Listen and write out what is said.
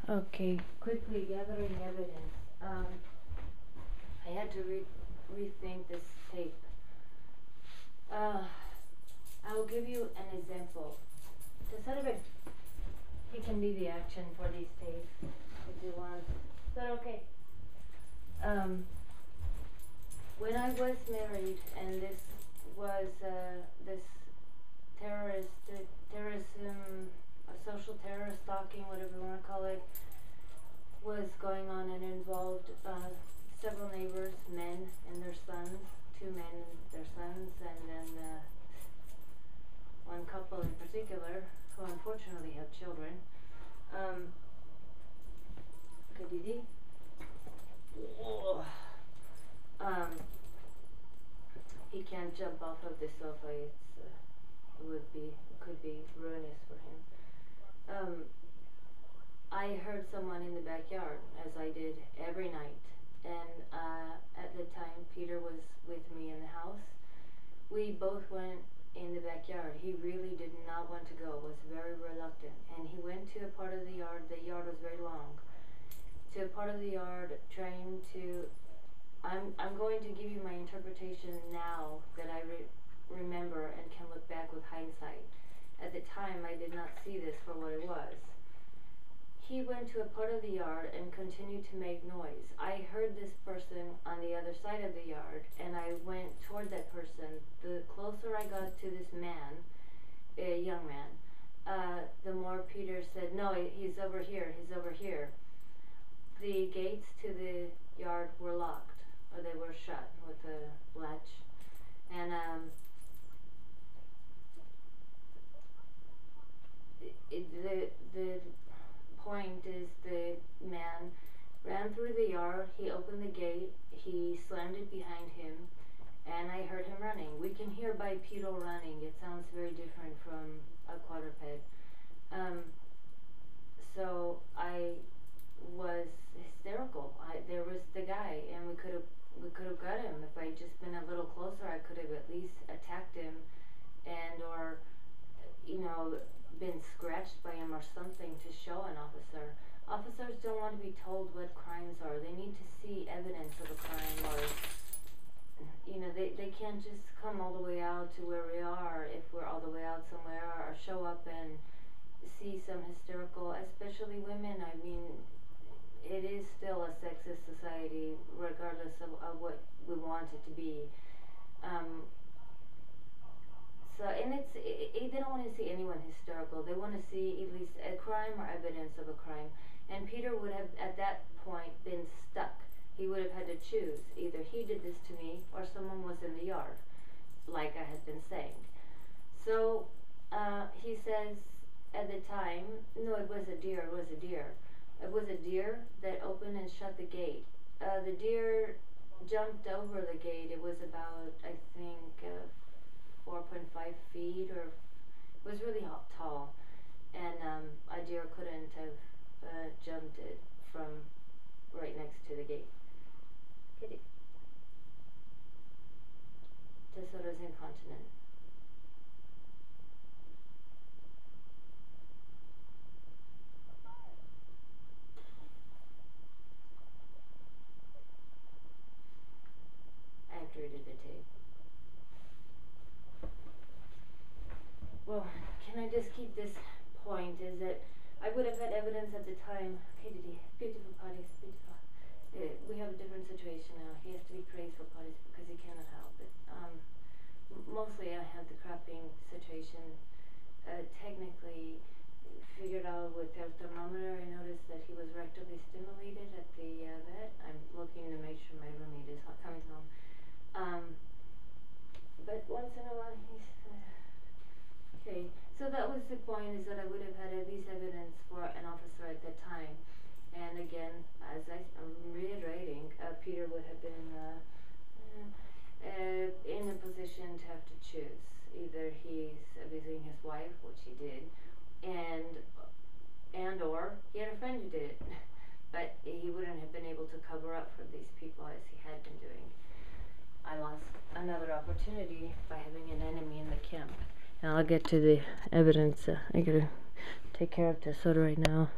Okay, quickly gathering evidence. I had to rethink this tape. I'll give you an example. To sort of he can be the action for these tapes if you want. Is that okay? When I was married, and this was this terrorism, social terror, stalking, whatever you want to call it, was going on, and involved several neighbors, men and their sons, 2 men and their sons, and then one couple in particular who unfortunately have children. Kadidi. He can't jump off of the sofa. It could be ruinous for him. I heard someone in the backyard, as I did every night, and at the time Peter was with me in the house. We both went in the backyard. He really did not want to go, was very reluctant, and he went to a part of the yard was very long, to a part of the yard trying to, I'm going to give you my interpretation now that I remember and can look back with hindsight. At the time I did not see this for what it was. He went to a part of the yard and continued to make noise. I heard this person on the other side of the yard, and I went toward that person. The closer I got to this man, a young man, the more Peter said, "No, he's over here, he's over here." The gates to the yard were locked, or they were shut with a latch, and the point is, the man ran through the yard. He opened the gate, he slammed it behind him, and I heard him running. We can hear bipedal running. It sounds very different from a quadruped. So I was hysterical. There was the guy, and we could have got him. If I'd just been a little closer, I could have at least attacked him, and or been scratched by him or something to show an officer. Officers don't want to be told what crimes are. They need to see evidence of a crime, or they can't just come all the way out to where we are if we're all the way out somewhere, or show up and see some hysterical, especially women. I mean, it is still a sexist society, regardless of what we want it to be. And they don't want to see anyone hysterical. They want to see at least a crime or evidence of a crime. And Peter would have, at that point, been stuck. He would have had to choose. Either he did this to me, or someone was in the yard, like I had been saying. So he says at the time, no, it was a deer. It was a deer. It was a deer that opened and shut the gate. The deer jumped over the gate. It was about, I think, 4.5 feet, or it was really tall, and a deer couldn't have jumped it from right next to the gate. Kitty. Tesora's incontinent. I have to redo the tape. Well, can I just keep this point, is that I would have had evidence at the time. Katie, beautiful potties, beautiful. We have a different situation now. He has to be praised for potties because he cannot help it. Mostly I had the crapping situation technically figured out with their thermometer. I noticed that he was rectally stimulated at the vet. I'm looking to make sure my roommate is coming home. But once in a while he's... Okay, so that was the point, is that I would have had at least evidence for an officer at that time. And again, as I'm reiterating, Peter would have been in a position to have to choose. Either he's abusing his wife, which he did, and or he had a friend who did it. But he wouldn't have been able to cover up for these people as he had been doing. I lost another opportunity by having an enemy in the camp. And I'll get to the evidence. I gotta take care of Tesoro right now.